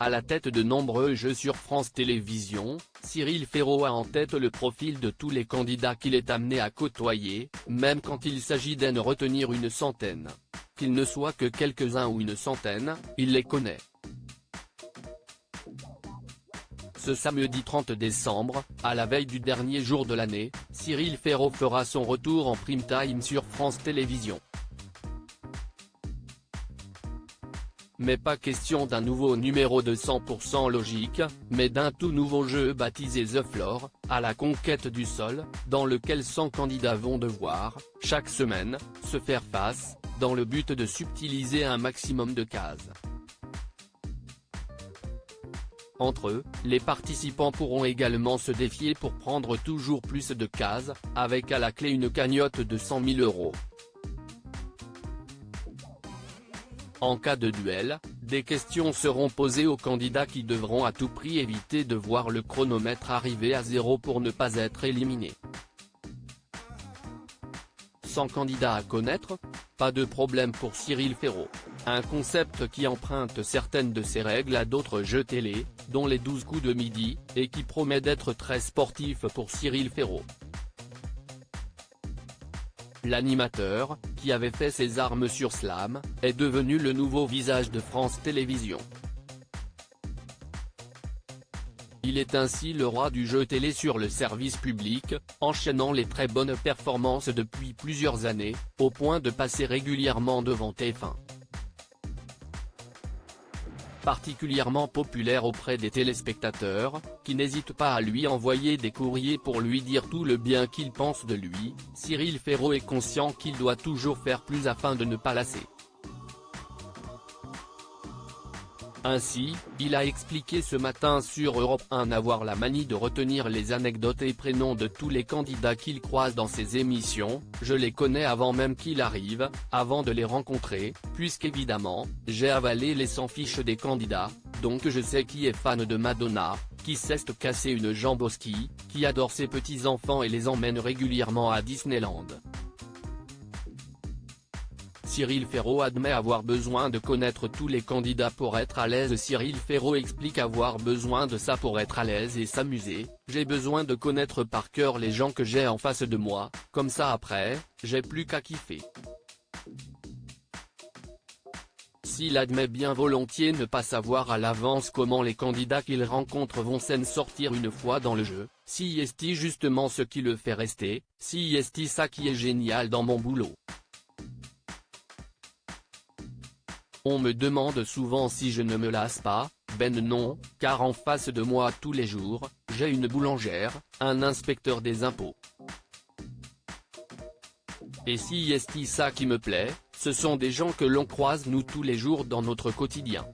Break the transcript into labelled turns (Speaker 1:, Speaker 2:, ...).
Speaker 1: À la tête de nombreux jeux sur France Télévisions, Cyril Ferraud a en tête le profil de tous les candidats qu'il est amené à côtoyer, même quand il s'agit d'en retenir une centaine. Qu'ils ne soient que quelques-uns ou une centaine, il les connaît. Ce samedi 30 décembre, à la veille du dernier jour de l'année, Cyril Ferraud fera son retour en prime time sur France Télévisions. Mais pas question d'un nouveau numéro de 100% logique, mais d'un tout nouveau jeu baptisé The Floor, à la conquête du sol, dans lequel 100 candidats vont devoir, chaque semaine, se faire face, dans le but de subtiliser un maximum de cases. Entre eux, les participants pourront également se défier pour prendre toujours plus de cases, avec à la clé une cagnotte de 100 000 €. En cas de duel, des questions seront posées aux candidats qui devront à tout prix éviter de voir le chronomètre arriver à 0 pour ne pas être éliminés. 100 candidats à connaître ? Pas de problème pour Cyril Ferraud. Un concept qui emprunte certaines de ses règles à d'autres jeux télé, dont les 12 coups de midi, et qui promet d'être très sportif pour Cyril Ferraud. L'animateur, qui avait fait ses armes sur Slam, est devenu le nouveau visage de France Télévisions. Il est ainsi le roi du jeu télé sur le service public, enchaînant les très bonnes performances depuis plusieurs années, au point de passer régulièrement devant TF1. Particulièrement populaire auprès des téléspectateurs, qui n'hésitent pas à lui envoyer des courriers pour lui dire tout le bien qu'ils pensent de lui, Cyril Ferraud est conscient qu'il doit toujours faire plus afin de ne pas lasser. Ainsi, il a expliqué ce matin sur Europe 1 avoir la manie de retenir les anecdotes et prénoms de tous les candidats qu'il croise dans ses émissions. Je les connais avant même qu'ils arrivent, avant de les rencontrer, puisqu'évidemment, j'ai avalé les 100 fiches des candidats, donc je sais qui est fan de Madonna, qui sait se casser une jambe au ski, qui adore ses petits-enfants et les emmène régulièrement à Disneyland. Cyril Ferraud admet avoir besoin de connaître tous les candidats pour être à l'aise. Cyril Ferraud explique avoir besoin de ça pour être à l'aise et s'amuser. J'ai besoin de connaître par cœur les gens que j'ai en face de moi, comme ça après, j'ai plus qu'à kiffer. S'il admet bien volontiers ne pas savoir à l'avance comment les candidats qu'il rencontre vont s'en sortir une fois dans le jeu, si est-il justement ce qui le fait rester, si est-il ça qui est génial dans mon boulot. On me demande souvent si je ne me lasse pas, ben non, car en face de moi tous les jours, j'ai une boulangère, un inspecteur des impôts. Et si est ça qui me plaît, ce sont des gens que l'on croise nous tous les jours dans notre quotidien.